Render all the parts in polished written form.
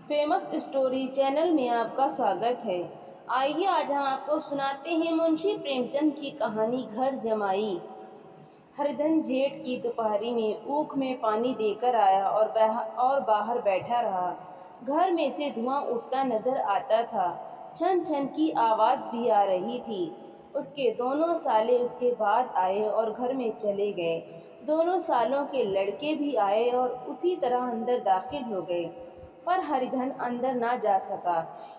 Famous story channel में आपका स्वागत है। आइए आज हम आपको सुनाते हैं मुंशी प्रेमचंद की कहानी घर जमाई। हरिधन जेठ की दोपहरी में ऊख में पानी देकर आया और बाहर बैठा रहा। घर में से धुआं उठता नजर आता था। छन छन की आवाज भी आ रही थी। उसके दोनों साले उसके बाद आए और घर में चले गए। दोनों सालों के लड़के भी आए और उसी तरह अंदर दाखिल हो गए, पर हरिधन अंदर ना जा सका।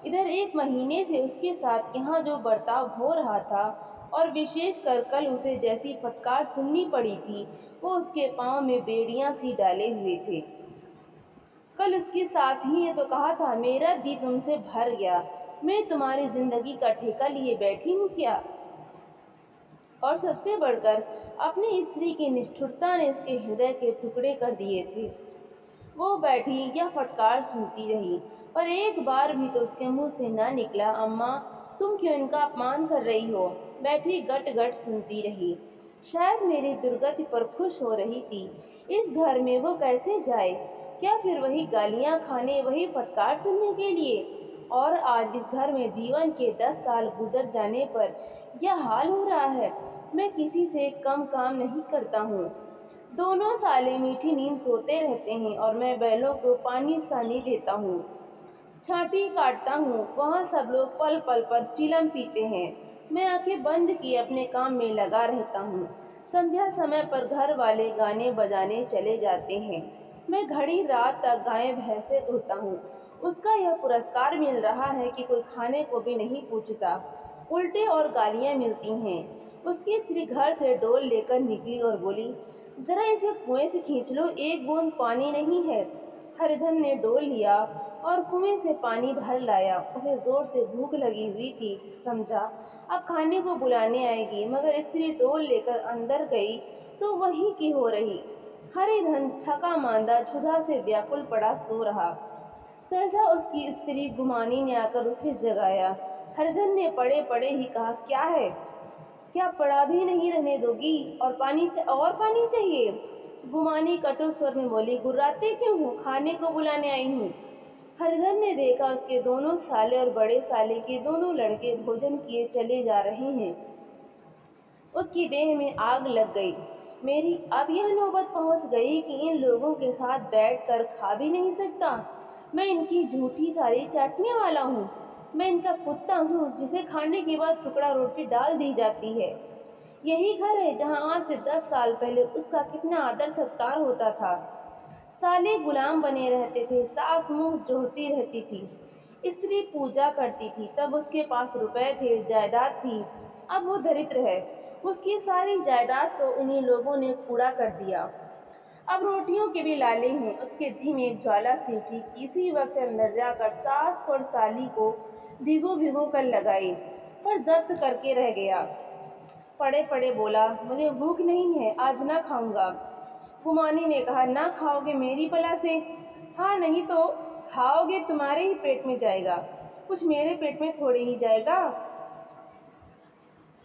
इधर एक महीने से उसके साथ यहाँ जो बर्ताव हो रहा था, और विशेष कर कल उसे जैसी फटकार सुननी पड़ी थी, वो उसके पाँव में बेड़ियां सी डाले हुए थे। कल उसकी सास ही ने तो कहा था, मेरा दी तुमसे भर गया, मैं तुम्हारी जिंदगी का ठेका लिए बैठी हूँ क्या। और सबसे बढ़कर अपनी स्त्री की निष्ठुरता ने उसके हृदय के टुकड़े कर दिए थे। वो बैठी या फटकार सुनती रही, पर एक बार भी तो उसके मुंह से न निकला, अम्मा तुम क्यों इनका अपमान कर रही हो। बैठी गट गट सुनती रही। शायद मेरी दुर्गति पर खुश हो रही थी। इस घर में वो कैसे जाए, क्या फिर वही गालियां खाने, वही फटकार सुनने के लिए। और आज इस घर में जीवन के 10 साल गुजर जाने पर यह हाल हो रहा है। मैं किसी से कम काम नहीं करता हूँ। दोनों साले मीठी नींद सोते रहते हैं और मैं बैलों को पानी सानी देता हूँ, छांटी काटता हूँ। वहाँ सब लोग पल पल पर चिलम पीते हैं। मैं आंखें बंद किए अपने काम में लगा रहता हूँ। संध्या समय पर घर वाले गाने बजाने चले जाते हैं। मैं घड़ी रात तक गायें भैंसे धोता हूँ। उसका यह पुरस्कार मिल रहा है कि कोई खाने को भी नहीं पूछता, उल्टे और गालियाँ मिलती हैं। उसकी स्त्री घर से डोल लेकर निकली और बोली, जरा इसे कुएं से खींच लो, एक बूंद पानी नहीं है। हरिधन ने डोल लिया और कुएं से पानी भर लाया। उसे जोर से भूख लगी हुई थी, समझा अब खाने को बुलाने आएगी, मगर स्त्री डोल लेकर अंदर गई तो वही की हो रही। हरिधन थका मांदा क्षुधा से व्याकुल पड़ा सो रहा। सहसा उसकी स्त्री गुमानी ने आकर उसे जगाया। हरिधन ने पड़े पड़े ही कहा, क्या है, क्या पड़ा भी नहीं रहने दोगी, और पानी चाहिए। गुमानी कटु स्वर में बोली, गुर्राते क्यों हो, खाने को बुलाने आई हूँ। हरिधन ने देखा उसके दोनों साले और बड़े साले के दोनों लड़के भोजन किए चले जा रहे हैं। उसकी देह में आग लग गई। मेरी अब यह नौबत पहुंच गई कि इन लोगों के साथ बैठकर खा भी नहीं सकता। मैं इनकी झूठी थाली चाटने वाला हूँ। मैं इनका कुत्ता हूँ जिसे खाने के बाद टुकड़ा रोटी डाल दी जाती है। यही घर है जहाँ आज से 10 साल पहले उसका कितना आदर सत्कार होता था। साले गुलाम बने रहते थे, सास मुंह जोहती रहती थी, स्त्री पूजा करती थी। तब उसके पास रुपए थे, जायदाद थी। अब वो दरिद्र है। उसकी सारी जायदाद को उन्हीं लोगों ने कूड़ा कर दिया। अब रोटियों के भी लाले हैं। उसके जी में एक ज्वाला सी थी। किसी वक्त अंदर जाकर सास और साली को भिगो भिगो कर लगाई, पर जब्त करके रह गया। पड़े पड़े बोला, मुझे भूख नहीं है, आज ना खाऊंगा। कुमानी ने कहा, ना खाओगे मेरी बला से। हाँ, नहीं तो खाओगे तुम्हारे ही पेट में जाएगा, कुछ मेरे पेट में थोड़े ही जाएगा।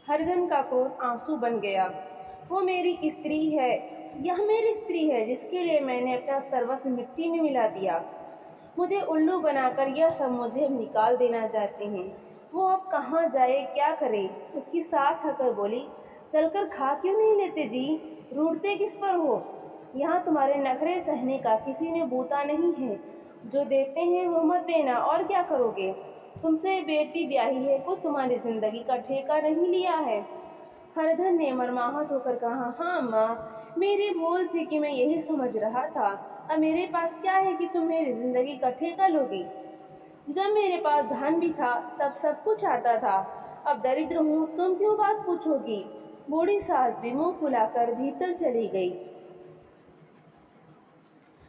हरिधन का क्रोध आंसू बन गया। वो मेरी स्त्री है, यह मेरी स्त्री है जिसके लिए मैंने अपना सर्वस्व मिट्टी में मिला दिया। मुझे उल्लू बनाकर यह सब मुझे निकाल देना चाहते हैं। वो अब कहाँ जाए, क्या करे। उसकी सास हकर बोली, चलकर खा क्यों नहीं लेते जी, रूठते किस पर हो। यहाँ तुम्हारे नखरे सहने का किसी में बूता नहीं है। जो देते हैं वो मत देना, और क्या करोगे। तुमसे बेटी ब्याही है, कुछ तुम्हारी जिंदगी का ठेका नहीं लिया है। हरिधन ने मर्माहत होकर कहा, हाँ माँ, मेरी भूल थी कि मैं यही समझ रहा था। अब मेरे पास क्या है कि तुम मेरी जिंदगी का ठेका लोगी। जब मेरे पास धन भी था तब सब कुछ आता था। अब दरिद्र हूँ, तुम क्यों बात पूछोगी। बूढ़ी सास भी मुंह फुलाकर भीतर चली गई।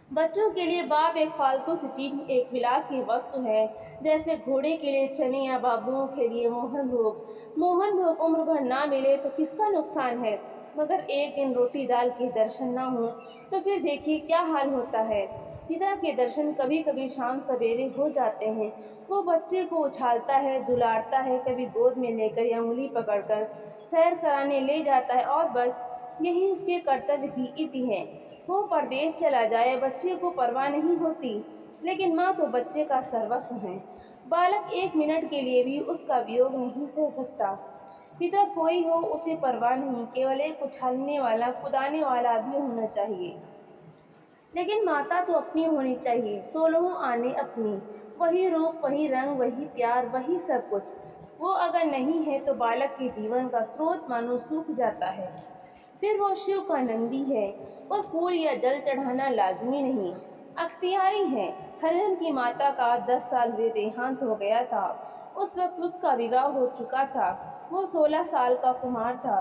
बच्चों के लिए बाप एक फालतू सी चीज, एक विलास की वस्तु है, जैसे घोड़े के लिए चने या बाबुओं के लिए मोहन भोग। मोहन भोग उम्र भर ना मिले तो किसका नुकसान है, मगर एक दिन रोटी दाल के दर्शन ना हो तो फिर देखिए क्या हाल होता है। पिता के दर्शन कभी कभी शाम सवेरे हो जाते हैं। वो बच्चे को उछालता है, दुलारता है, कभी गोद में लेकर या उंगली पकड़कर सैर कराने ले जाता है, और बस यही उसके कर्तव्य की इति है। वो परदेश चला जाए, बच्चे को परवाह नहीं होती। लेकिन माँ तो बच्चे का सर्वस्व है। बालक एक मिनट के लिए भी उसका वियोग नहीं सह सकता। पिता कोई हो उसे परवाह नहीं, केवल एक उछालने वाला कुदाने वाला आदमी होना चाहिए। लेकिन माता तो अपनी होनी चाहिए, 16 आने अपनी। वही रूप, वही रंग, वही प्यार, वही सब कुछ। वो अगर नहीं है तो बालक के जीवन का स्रोत मानो सूख जाता है। फिर वो शिव का नंदी है और फूल या जल चढ़ाना लाजमी नहीं, अख्तियारी है। हरिधन की माता का 10 साल हुए देहांत हो गया था। उस वक्त उसका विवाह हो चुका था। वो 16 साल का कुमार था।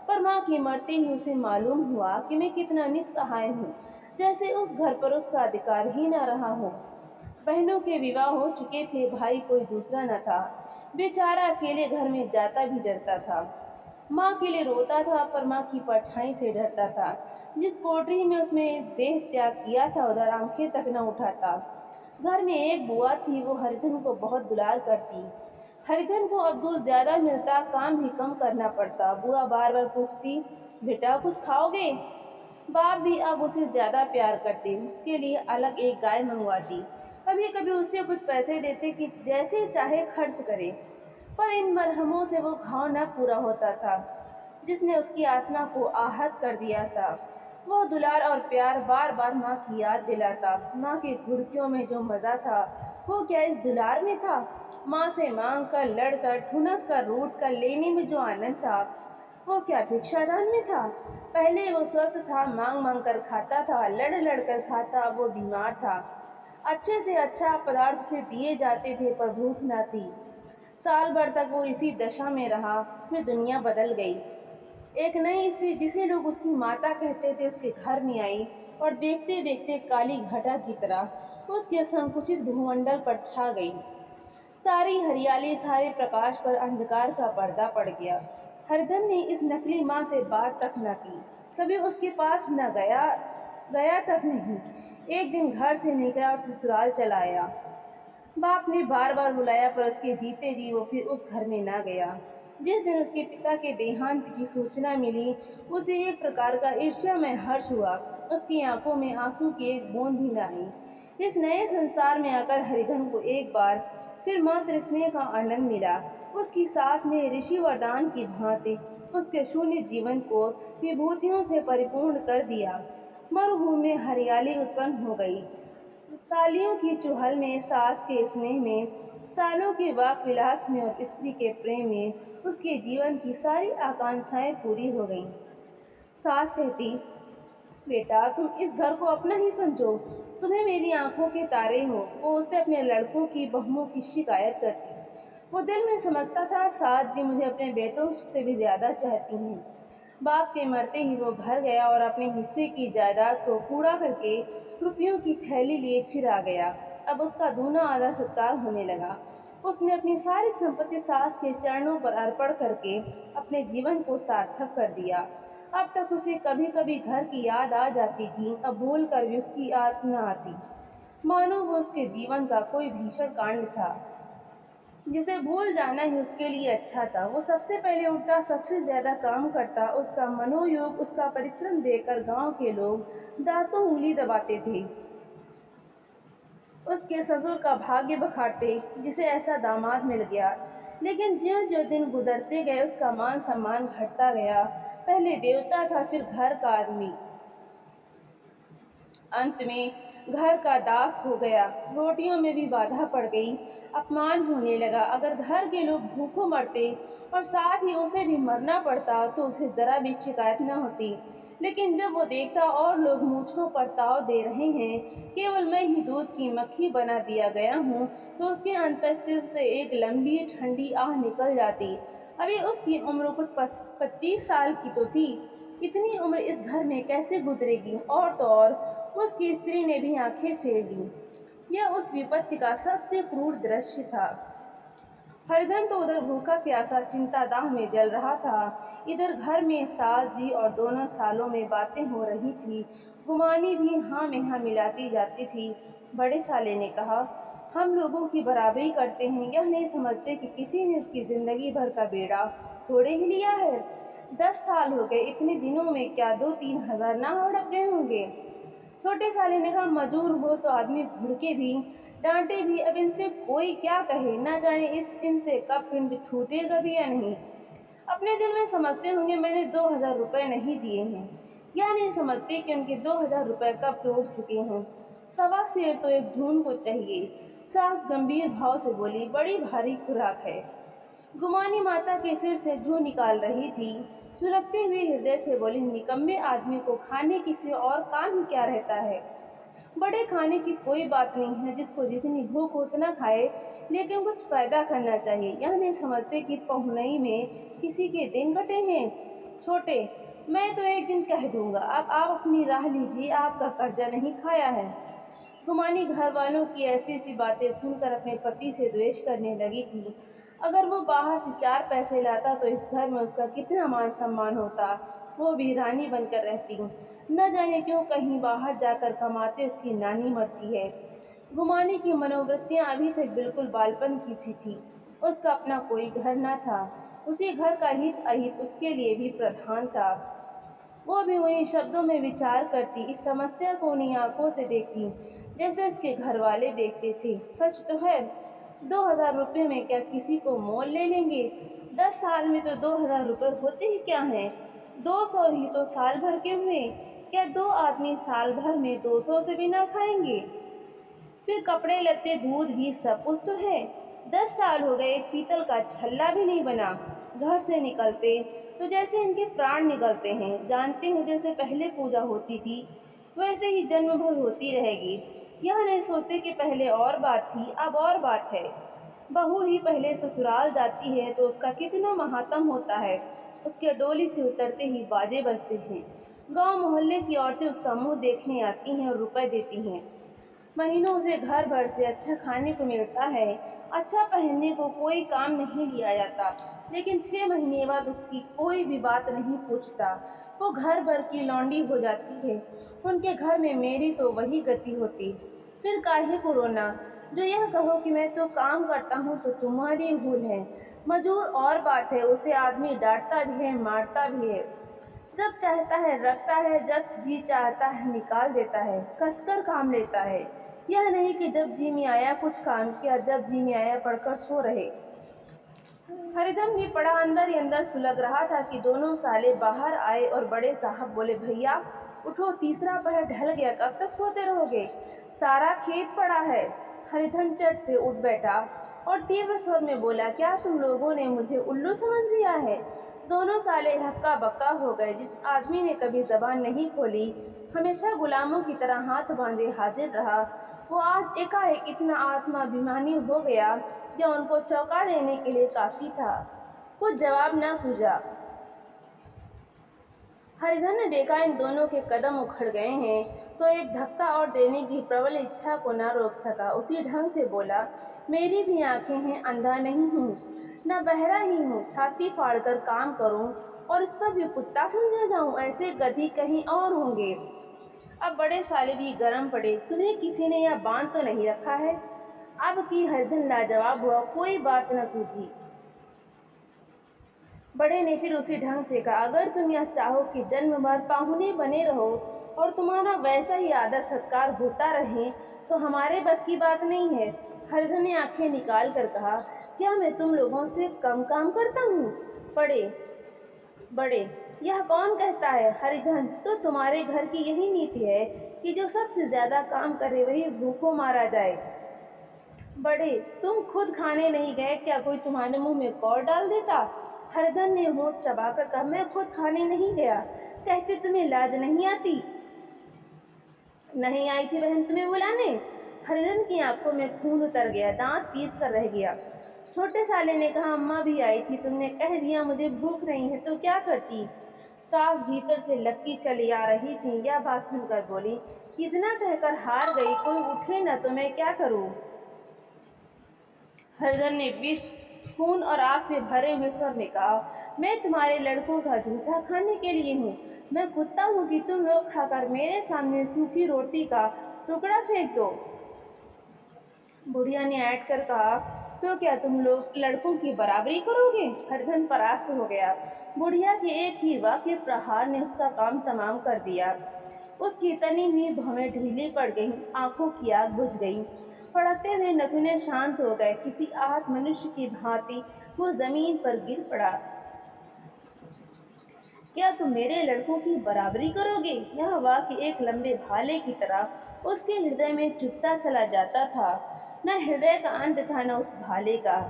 पर माँ के मरते ही उसे मालूम हुआ कि मैं कितना निस्सहाय हूँ, जैसे उस घर पर उसका अधिकार ही न रहा हो। बहनों के विवाह हो चुके थे, भाई कोई दूसरा न था। बेचारा अकेले घर में जाता भी डरता था। माँ के लिए रोता था, पर माँ की परछाई से डरता था। जिस कोठरी में उसने देह त्याग किया था उधर आंखें तक न उठाता। घर में एक बुआ थी, वो हरिधन को बहुत दुलार करती। हरिधन को अब्दुल ज्यादा मिलता, काम भी कम करना पड़ता। बुआ बार बार पूछती, बेटा कुछ खाओगे? बाप भी अब उसे ज्यादा प्यार करते, उसके लिए अलग एक गाय मंगवाती। कभी कभी उसे कुछ पैसे देते कि जैसे चाहे खर्च करे। पर इन मरहमों से वो घाव न पूरा होता था जिसने उसकी आत्मा को आहत कर दिया था। वह दुलार और प्यार बार बार माँ की याद दिलाता। माँ के घुड़कियों में जो मज़ा था वो क्या इस दुलार में था? माँ से मांग कर, लड़ कर, ठुनक कर, रूठ कर लेने में जो आनंद था वो क्या भिक्षादान में था? पहले वो स्वस्थ था, मांग मांग कर खाता था, लड़ लड़ कर खाता। वो बीमार था, अच्छे से अच्छा पदार्थ उसे दिए जाते थे पर भूख न थी। साल भर तक वो इसी दशा में रहा। फिर दुनिया बदल गई। एक नई स्त्री जिसे लोग उसकी माता कहते थे उसके घर में आई और देखते देखते काली घटा की तरह उसके संकुचित भूमंडल पर छा गई। सारी हरियाली, सारे प्रकाश पर अंधकार का पर्दा पड़ गया। हरधन ने इस नकली माँ से बात तक न की, कभी उसके पास न गया गया तक नहीं। एक दिन घर से निकला और ससुराल चला आया। बाप ने बार बार बुलाया पर उसके जीते जी वो फिर उस घर में ना गया। जिस दिन उसके पिता के देहांत की सूचना मिली उसे एक प्रकार का ईर्ष्यामय हर्ष हुआ। उसकी आंखों में आंसू की एक बूंद भी न आई। इस नए संसार में आकर हरिधन को एक बार फिर मातृ स्नेह का आनंद मिला। उसकी सास ने ऋषि वरदान की भांति उसके शून्य जीवन को विभूतियों से परिपूर्ण कर दिया। मरुभूमि में हरियाली उत्पन्न हो गई। सालियों की चुहल में, सास के स्नेह में, सालों के वाक विलास में और स्त्री के प्रेम में उसके जीवन की सारी आकांक्षाएं पूरी हो गईं। सास कहती, बेटा तुम इस घर को अपना ही समझो, तुम्हें मेरी आंखों के तारे हो। वो उससे अपने लड़कों की, बहुओं की शिकायत करती। वो दिल में समझता था सास जी मुझे अपने बेटों से भी ज्यादा चाहती हैं। बाप के मरते ही वो घर गया और अपने हिस्से की जायदाद को कूड़ा करके रुपयों की थैली लिए फिर आ गया। अब उसका दूना आदर सत्कार होने लगा। उसने अपनी सारी संपत्ति सास के चरणों पर अर्पण करके अपने जीवन को सार्थक कर दिया। अब तक उसे कभी कभी घर की याद आ जाती थी, अब भूल कर भी उसकी याद न आती, मानो वो उसके जीवन का कोई भीषण कांड था जिसे भूल जाना ही उसके लिए अच्छा था। वो सबसे पहले उठता, सबसे ज्यादा काम करता। उसका मनोयोग, उसका परिश्रम देखकर गांव के लोग दांतों उंगली दबाते थे। उसके ससुर का भाग्य बखारते जिसे ऐसा दामाद मिल गया। लेकिन ज्यों ज्यों दिन गुजरते गए उसका मान सम्मान घटता गया। पहले देवता था, फिर घर का आदमी, अंत में घर का दास हो गया। रोटियों में भी बाधा पड़ गई, अपमान होने लगा। अगर घर के लोग भूखों मरते और साथ ही उसे भी मरना पड़ता तो उसे जरा भी शिकायत न होती। लेकिन जब वो देखता और लोग मूंछों पर ताव दे रहे हैं, केवल मैं ही दूध की मक्खी बना दिया गया हूँ, तो उसके अंतस्तिल से एक लंबी ठंडी आह निकल जाती। अभी उसकी उम्र कुछ 25 साल की तो थी। इतनी उम्र इस घर में कैसे गुजरेगी? और तो और उसकी स्त्री ने भी आंखें फेर ली। यह उस विपत्ति का सबसे क्रूर दृश्य था। हरिधन तो उधर भूखा प्यासा चिंतादाह में जल रहा था, इधर घर में सास जी और दोनों सालों में बातें हो रही थी। गुमानी भी हाँ में हाँ मिलाती जाती थी। बड़े साले ने कहा, हम लोगों की बराबरी करते हैं, यह नहीं समझते कि किसी ने उसकी जिंदगी भर का बेड़ा थोड़े ही लिया है। 10 साल हो गए, इतने दिनों में क्या 2-3 हजार ना हड़प गए होंगे? छोटे साले ने कहा, मजूर हो तो आदमी भुड़के भी, डांटे भी, अब इनसे कोई क्या कहे, न जाने इस दिन से कब पिंड छूटेगा भी या नहीं। अपने दिल में समझते होंगे मैंने 2,000 रुपये नहीं दिए हैं, या नहीं समझते कि उनके 2,000 रुपये कब के उठ चुके हैं। सवा शेर तो एक ढूंढ को चाहिए। सास गंभीर भाव से बोली, बड़ी भारी खुराक है। गुमानी माता के सिर से जूं निकाल रही थी। सुलगते हुए हृदय से बोली, निकम्मे आदमी को खाने की सिवा और काम ही क्या रहता है। बड़े खाने की कोई बात नहीं है, जिसको जितनी भूख हो उतना खाए, लेकिन कुछ पैदा करना चाहिए। यह नहीं समझते कि पहुनई में किसी के दिन कटे हैं। छोटे, मैं तो एक दिन कह दूंगा, अब आप अपनी राह लीजिए, आपका कर्जा नहीं खाया है। गुमानी घर वालों की ऐसी ऐसी बातें सुनकर अपने पति से द्वेष करने लगी थी। अगर वो बाहर से 4 पैसे लाता तो इस घर में उसका कितना मान सम्मान होता, वो भी रानी बनकर रहती। न जाने क्यों कहीं बाहर जाकर कमाते उसकी नानी मरती है। गुमानी की मनोवृत्तियाँ अभी तक बिल्कुल बालपन की सी थी। उसका अपना कोई घर न था, उसी घर का हित अहित उसके लिए भी प्रधान था। वो भी उन्हीं शब्दों में विचार करती, इस समस्या को उन्हीं आंखों से देखती जैसे उसके घर वाले देखते थे। सच तो है, 2,000 रुपये में क्या किसी को मोल ले लेंगे। 10 साल में तो 2,000 रुपये होते ही क्या हैं। 200 ही तो साल भर के हुए। क्या 2 आदमी साल भर में 200 से भी ना खाएंगे। फिर कपड़े लत्ते दूध घी सब कुछ तो है। 10 साल हो गए, एक पीतल का छल्ला भी नहीं बना। घर से निकलते तो जैसे इनके प्राण निकलते हैं। जानते हैं जैसे पहले पूजा होती थी वैसे ही जन्म भर होती रहेगी। यह नहीं सोचते कि पहले और बात थी, अब और बात है। बहू ही पहले ससुराल जाती है तो उसका कितना महात्म होता है। उसके डोली से उतरते ही बाजे बजते हैं। गांव मोहल्ले की औरतें उसका मुंह देखने आती हैं और रुपए देती हैं। महीनों से घर भर से अच्छा खाने को मिलता है, अच्छा पहनने को कोई काम नहीं लिया जाता, लेकिन 6 महीने बाद उसकी कोई भी बात नहीं पूछता। वो घर भर की लौंडी हो जाती है। उनके घर में मेरी तो वही गति होती। फिर काहे को रोना, जो यह कहो कि मैं तो काम करता हूँ तो तुम्हारी भूल है। मजूर और बात है, उसे आदमी डांटता भी है, मारता भी है। जब चाहता है रखता है, जब जी चाहता है निकाल देता है, कसकर काम लेता है। यह नहीं कि जब जी में आया कुछ काम किया, जब जी में आया पढ़कर सो रहे। हरिधन भी पड़ा अंदर ही अंदर सुलग रहा था कि दोनों साले बाहर आए और बड़े साहब बोले, भैया उठो, तीसरा पहर ढल गया, कब तक सोते रहोगे, सारा खेत पड़ा है। हरिधन चट से उठ बैठा और तीव्र स्वर में बोला, क्या तुम लोगों ने मुझे उल्लू समझ लिया है। दोनों साले हक्का बक्का हो गए। जिस आदमी ने कभी जबान नहीं खोली, हमेशा गुलामों की तरह हाथ बांधे हाजिर रहा, वो आज एकाएक इतना आत्माभिमानी हो गया या उनको चौंका देने के लिए काफ़ी था। कुछ जवाब न सूझा। हरिधन ने देखा इन दोनों के कदम उखड़ गए हैं तो एक धक्का और देने की प्रबल इच्छा को न रोक सका। उसी ढंग से बोला, मेरी भी आंखें हैं, अंधा नहीं हूँ, न बहरा ही हूँ। छाती फाड़कर काम करूँ और इस पर भी कुत्ता समझा जाऊँ, ऐसे गधी कहीं और होंगे। अब बड़े साले भी गरम पड़े, तुम्हें किसी ने यह बांध तो नहीं रखा है। अब की हरिधन लाजवाब हुआ, कोई बात न सूझी। बड़े ने फिर उसी ढंग से कहा, अगर तुम यह चाहो कि जन्म भर पाहुने बने रहो और तुम्हारा वैसा ही आदर सत्कार होता रहे तो हमारे बस की बात नहीं है। हरिधन ने आंखें निकाल कर कहा, क्या मैं तुम लोगों से कम काम करता हूँ। बड़े, यह कौन कहता है। हरिधन, तो तुम्हारे घर की यही नीति है कि जो सबसे ज्यादा काम करे वही भूखों मारा जाए। बड़े, तुम खुद खाने नहीं गए, क्या कोई तुम्हारे मुंह में कौर डाल देता। हरिधन ने होंठ चबाकर कहा, मैं खुद खाने नहीं गया, कहते तुम्हें लाज नहीं आती। नहीं आई थी बहन तुम्हें बुलाने। हरिधन की आंखों में खून उतर गया, दांत पीस कर रह गया। छोटे साले ने कहा, अम्मा भी आई थी, तुमने कह दिया मुझे भूख नहीं है तो क्या करती। सास भीतर से लपकी चली आ रही थी। यह बात सुनकर बोली, कितना कहकर हार गई, कोई उठे न तो मैं क्या करूं। हरिधन ने विष, खून और आग से भरे हुए स्वर में कहा, मैं तुम्हारे लड़कों का झूठा खाने के लिए हूँ। मैं कुत्ता हूँ कि तुम लोग खाकर मेरे सामने सूखी रोटी का टुकड़ा फेंक दो। बुढ़िया ने ऐठ कर कहा, तो क्या तुम लोग लड़कों की बराबरी करोगे। हरिधन परास्त हो गया। बुढ़िया के एक ही वाक्य प्रहार ने उसका काम तमाम कर दिया। उसकी तनी हुई भौहें ढीली पड़ गईं, आंखों की आग बुझ गई। फड़कते हुए नथुने शांत हो गए। किसी आहत मनुष्य की भांति वो जमीन पर गिर पड़ा। क्या तुम मेरे लड़कों की बराबरी करोगे? यह वाक्य एक लंबे भाले की तरह उसके हृदय में चुभता चला जाता था। न हृदय का अंत था, न उस भाले का।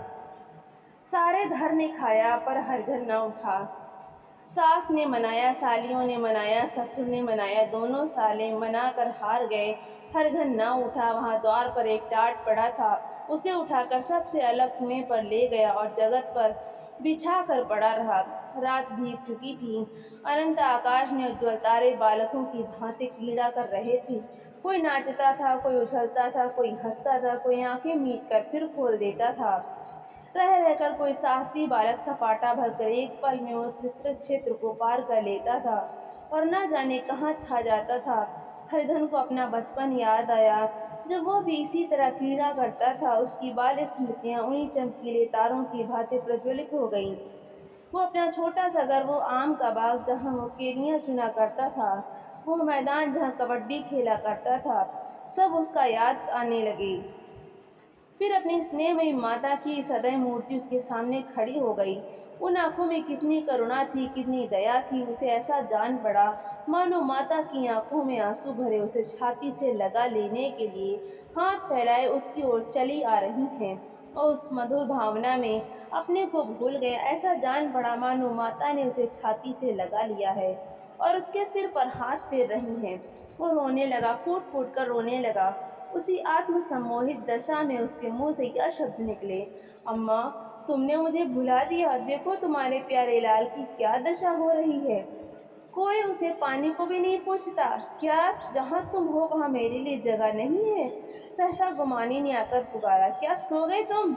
सारे धर ने खाया पर हरिधन न उठा। सास ने मनाया, सालियों ने मनाया, ससुर ने मनाया, दोनों साले मना कर हार गए। हरिधन न उठा। वहां द्वार पर एक टाट पड़ा था, उसे उठाकर सबसे अलग कुएं पर ले गया और जगत पर बिछा कर पड़ा रहा। रात भीग चुकी थी। अनंत आकाश में उज्ज्वल तारे बालकों की भांति क्रीड़ा कर रहे थे। कोई नाचता था, कोई उछलता था, कोई हंसता था, कोई आंखें मीच कर फिर खोल देता था। रह रहकर कोई साहसी बालक सपाटा भरकर एक पल में उस विस्तृत क्षेत्र को पार कर लेता था और न जाने कहाँ छा जाता था। हरिधन को अपना बचपन याद आया, जब वो भी इसी तरह क्रीड़ा करता था। उसकी बाल्य स्मृतियां उन्हीं चमकीले तारों की भांति प्रज्वलित हो गईं। वो अपना छोटा सा घर, वो आम का बाग जहाँ वो केरियां चुना करता था, वो मैदान जहाँ कबड्डी खेला करता था, सब उसका याद आने लगे। फिर अपनी स्नेहमयी माता की सदैव मूर्ति उसके सामने खड़ी हो गई। उन आंखों में कितनी करुणा थी, कितनी दया थी। उसे ऐसा जान पड़ा मानो माता की आंखों में आंसू भरे उसे छाती से लगा लेने के लिए हाथ फैलाए उसकी ओर चली आ रही हैं और उस मधुर भावना में अपने को भूल गए। ऐसा जान पड़ा मानो माता ने उसे छाती से लगा लिया है और उसके सिर पर हाथ फेर रही हैं। वो रोने लगा, फूट फूट कर रोने लगा। उसी आत्मसम्मोहित दशा में उसके मुंह से यह शब्द निकले, अम्मा, तुमने मुझे भुला दिया। देखो तुम्हारे प्यारे लाल की क्या दशा हो रही है। कोई उसे पानी को भी नहीं पूछता। क्या जहाँ तुम हो वहाँ मेरे लिए जगह नहीं है? सहसा गुमानी ने आकर पुकारा, क्या सो गए तुम?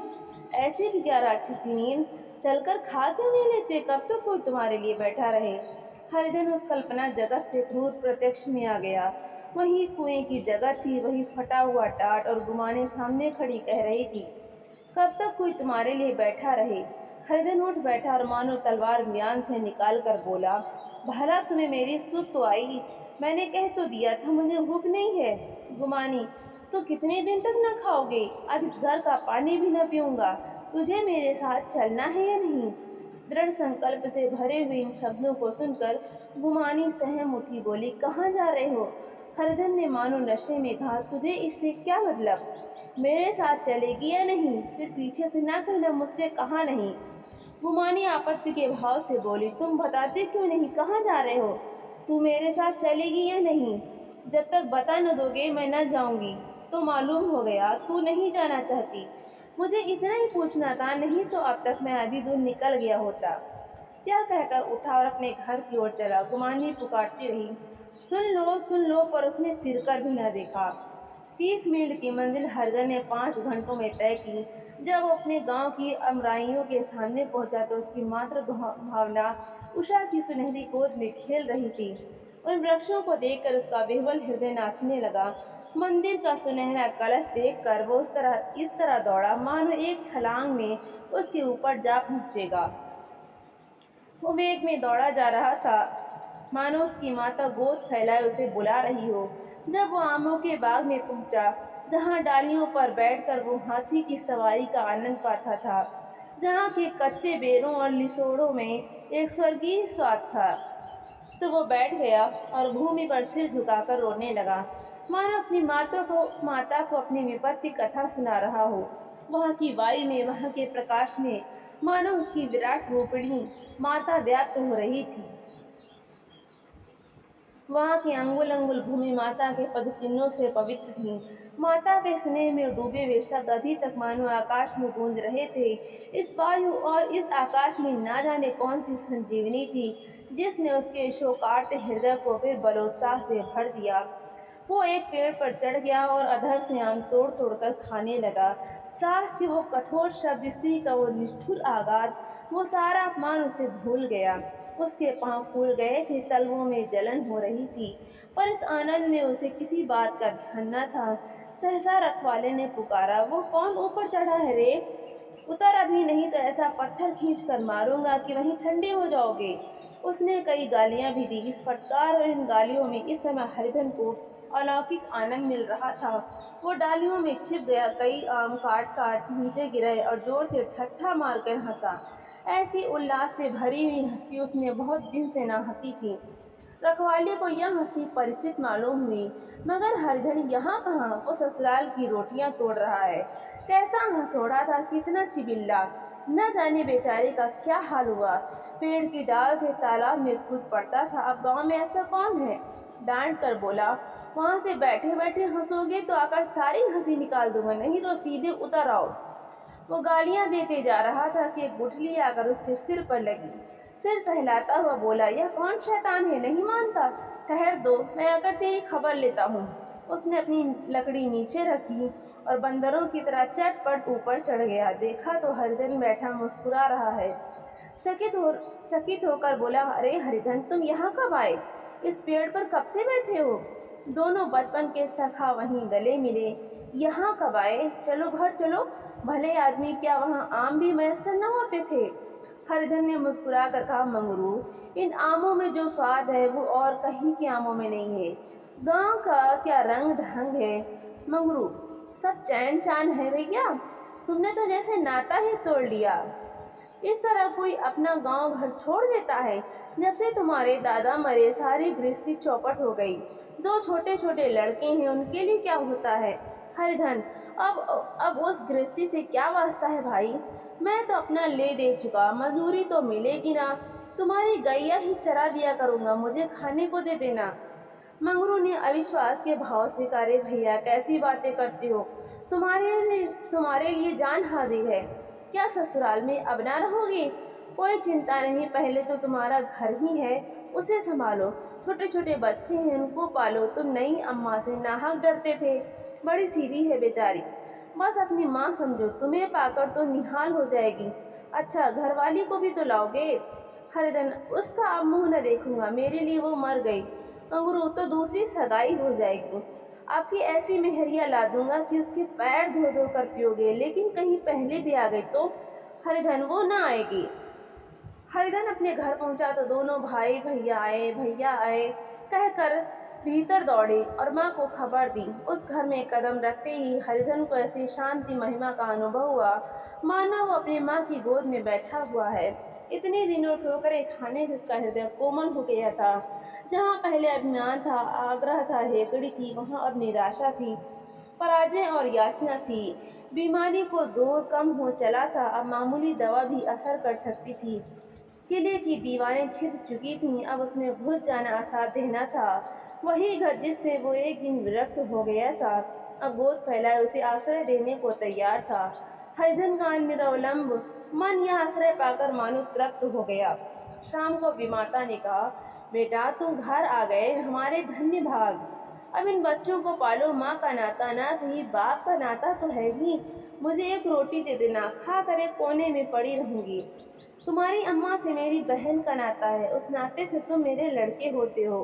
ऐसी भी क्या राक्षसी नींद? चलकर खा क्यों नहीं लेते? कब तो कोई तुम्हारे लिए बैठा रहे। हरिधन उस कल्पना जगत से क्रूर प्रत्यक्ष में आ गया। वही कुएं की जगह थी, वही फटा हुआ टाट, और गुमाने सामने खड़ी कह रही थी, कब तक कोई तुम्हारे लिए बैठा रहे। हरिधन उठ बैठा और मानो तलवार म्यान से निकाल कर बोला, भला तुम्हें मेरी सुध तो आई? मैंने कह तो दिया था मुझे भूख नहीं है। गुमानी, तो कितने दिन तक न खाओगे? आज इस घर का पानी भी न पीऊंगा। तुझे मेरे साथ चलना है या नहीं? दृढ़ संकल्प से भरे हुए इन शब्दों को सुनकर गुमानी सहम उठी, बोली, कहाँ जा रहे हो? हरिधन ने मानो नशे में कहा, तुझे इससे क्या मतलब? मेरे साथ चलेगी या नहीं? फिर पीछे से ना कहना मुझसे कहा नहीं। गुमानी आपत्ति के भाव से बोली, तुम बताते क्यों नहीं, कहाँ जा रहे हो? तू मेरे साथ चलेगी या नहीं? जब तक बता न दोगे मैं न जाऊंगी। तो मालूम हो गया तू नहीं जाना चाहती। मुझे इतना ही पूछना था, नहीं तो अब तक मैं आधी दूर निकल गया होता। यह कहकर उठा और अपने घर की ओर चला। गुमानी पुकारती रही, सुन लो, पर उसने फिरकर भी न देखा। 30 मील की मंजिल हरिधन ने 5 घंटों में तय की। जब वो अपने गांव की अमराइयों के सामने पहुंचा तो उसकी मातृ भावना उषा की सुनहरी गोद में खेल रही थी। उन वृक्षों को देखकर उसका विह्वल हृदय नाचने लगा। मंदिर का सुनहरा कलश देखकर वो इस तरह दौड़ा मानो एक छलांग में उसके ऊपर जा पहुंचेगा। वो वेग में दौड़ा जा रहा था मानो उसकी माता गोद फैलाए उसे बुला रही हो। जब वो आमों के बाग में पहुंचा, जहां डालियों पर बैठकर वो हाथी की सवारी का आनंद पाता था, जहां के कच्चे बेरों और लिसोड़ों में एक स्वर्गीय स्वाद था, तो वो बैठ गया और भूमि पर सिर झुकाकर रोने लगा, मानो अपनी माता को अपनी विपत्ति कथा सुना रहा हो। वहाँ की वायु में, वहाँ के प्रकाश में मानो उसकी विराट रूपिणी माता व्याप्त हो रही थी। वहाँ की अंगुल अंगुल भूमि माता के पदचिन्हों से पवित्र थी। माता के स्नेह में डूबे हुए शब्द अभी तक मानो आकाश में गूंज रहे थे। इस वायु और इस आकाश में ना जाने कौन सी संजीवनी थी, जिसने उसके शोकार्त हृदय को फिर बलोत्साह से भर दिया। वो एक पेड़ पर चढ़ गया और अधर से आम तोड़ तोड़ कर खाने लगा। सास के वो कठोर शब्द, स्त्री का वो निष्ठुर आघात, वो सारा अपमान उसे भूल गया। उसके पांव फूल गए थे, तलवों में जलन हो रही थी, पर इस आनंद में उसे किसी बात का ध्यान न था। सहसा रखवाले ने पुकारा, वो कौन ऊपर चढ़ा है रे? उतर अभी, नहीं तो ऐसा पत्थर खींच कर मारूंगा कि वहीं ठंडे हो जाओगे। उसने कई गालियां भी दी। इस फटकार और इन गालियों में इस समय हरिधन को अलौकिक आनंद मिल रहा था। वो डालियों में छिप गया, कई आम काट काट नीचे गिरे और जोर से ठट्ठा मारकर हंसा। ऐसी उल्लास से भरी हुई हंसी उसने बहुत दिन से ना हंसी थी। रखवाले को यह हंसी परिचित मालूम हुई, मगर हरिधन यहाँ कहाँ, वो ससुराल की रोटियां तोड़ रहा है। कैसा हंसोड़ा था, कितना चिबिल्ला। न जाने बेचारे का क्या हाल हुआ। पेड़ की डाल से तालाब में कूद पड़ता था। अब गांव में ऐसा कौन है? डांट कर बोला, वहां से बैठे बैठे हंसोगे तो आकर सारी हंसी निकाल दूंगा, नहीं तो सीधे उतर आओ। वो गालियां देते जा रहा था कि एक गुठली आकर उसके सिर पर लगी। सिर सहलाता हुआ बोला, यह कौन शैतान है, नहीं मानता? ठहर दो, मैं आकर तेरी खबर लेता हूँ। उसने अपनी लकड़ी नीचे रखी और बंदरों की तरह चटपट ऊपर चढ़ गया। देखा तो हरिधन बैठा मुस्कुरा रहा है। चकित होकर बोला, अरे हरिधन, तुम यहाँ कब आए? इस पेड़ पर कब से बैठे हो? दोनों बचपन के सखा वहीं गले मिले। यहाँ कब आए? चलो घर चलो। भले आदमी, क्या वहाँ आम भी मैसर न होते थे? हरिधन ने मुस्कुरा कर कहा, मंगरू, इन आमों में जो स्वाद है वो और कहीं के आमों में नहीं है। गांव का क्या रंग ढंग है मंगरू, सब चैन चान है भैया। तुमने तो जैसे नाता ही तोड़ लिया। इस तरह कोई अपना गांव घर छोड़ देता है? जब से तुम्हारे दादा मरे सारी गृहस्थी चौपट हो गई। दो छोटे छोटे लड़के हैं, उनके लिए क्या होता है? हरिधन, अब उस गृहस्थी से क्या वास्ता है भाई? मैं तो अपना ले दे चुका, मजदूरी तो मिलेगी ना। तुम्हारी गैया ही चरा दिया करूँगा, मुझे खाने को दे देना। मंगरू ने अविश्वास के भाव से कहा, अरे भैया, कैसी बातें करते हो? तुम्हारे लिए जान हाजिर है। क्या ससुराल में अब ना रहोगे? कोई चिंता नहीं, पहले तो तुम्हारा घर ही है, उसे संभालो। छोटे छोटे बच्चे हैं, उनको पालो। तुम नई अम्मा से नाहक डरते थे, बड़ी सीधी है बेचारी। बस अपनी माँ समझो, तुम्हें पाकर तो निहाल हो जाएगी। अच्छा, घरवाली को भी तो लाओगे? हरिधन, उसका अब मुंह न देखूंगा, मेरे लिए वो मर गई। अंगूर, तो दूसरी सगाई हो जाएगी। आपकी ऐसी मेहरिया ला दूंगा कि उसके पैर धो धो कर पियोगे। लेकिन कहीं पहले भी आ गई तो? हरिधन, वो ना आएगी। हरिधन अपने घर पहुंचा तो दोनों भाई भैया आए कहकर भीतर दौड़े और माँ को खबर दी। उस घर में कदम रखते ही हरिधन को ऐसी शांति महिमा का अनुभव हुआ, मानो वो अपनी माँ की गोद में बैठा हुआ है। इतने दिनों ठोकरें खाने से उसका हृदय कोमल हो गया था। जहाँ पहले अभिमान था, आग्रह था, हेकड़ी थी, वहाँ अब निराशा थी, पराजय और याचना थी। बीमारी को जोर कम हो चला था, अब मामूली दवा भी असर कर सकती थी। किले की दीवारें छिद चुकी थीं, अब उसमें घुस जाना असाध्य न था। वही घर जिससे वो एक दिन विरक्त हो गया था, अब गोद फैलाए उसे आश्रय देने को तैयार था। हरिधन का निरवलंब मन यह आश्रय पाकर मानो तृप्त हो गया। शाम को विमाता ने कहा, बेटा, तुम घर आ गए, हमारे धन्य भाग। अब इन बच्चों को पालो, माँ का नाता ना सही, बाप का नाता तो है ही। मुझे एक रोटी दे देना, खा कर एक कोने में पड़ी रहूंगी। तुम्हारी अम्मा से मेरी बहन का नाता है, उस नाते से तुम मेरे लड़के होते हो।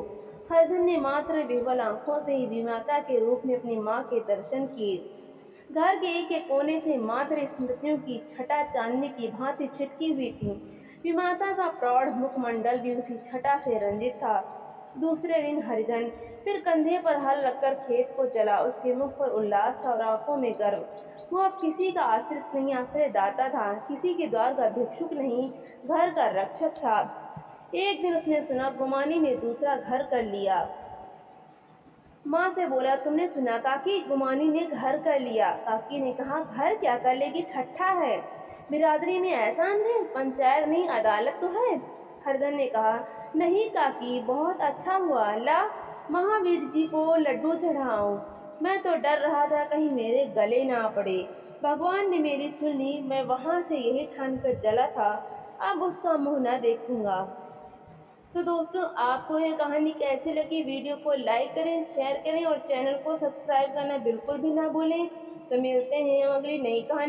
हरिधन ने मात्र विह्वल आंखों से ही विमाता के रूप में अपनी माँ के दर्शन किए। घर के एक एक कोने से मात्र स्मृतियों की छटा चांदनी की भांति छिटकी हुई थी। विमाता का प्रौढ़ मुखमंडल भी उसी छटा से रंजित था। दूसरे दिन हरिधन फिर कंधे पर हल रखकर खेत को चला। उसके मुख पर उल्लास था और आंखों में गर्व। वो अब किसी का आश्रित नहीं, आश्रयदाता था, किसी के द्वार का भिक्षुक नहीं, घर का रक्षक था। एक दिन उसने सुना गुमानी ने दूसरा घर कर लिया। माँ से बोला, तुमने सुना काकी, गुमानी ने घर कर लिया? काकी ने कहा, घर क्या कर लेगी, ठट्ठा है। बिरादरी में ऐसा अंधेर, पंचायत नहीं अदालत तो है। हरिधन ने कहा, नहीं काकी, बहुत अच्छा हुआ, ला महावीर जी को लड्डू चढ़ाऊं। मैं तो डर रहा था कहीं मेरे गले ना पड़े। भगवान ने मेरी सुन ली, मैं वहाँ से यही ठान कर चला था, अब उसका मुँह न देखूंगा। तो दोस्तों, आपको ये कहानी कैसी लगी? वीडियो को लाइक करें, शेयर करें और चैनल को सब्सक्राइब करना बिल्कुल भी ना भूलें। तो मिलते हैं अगली नई कहानी।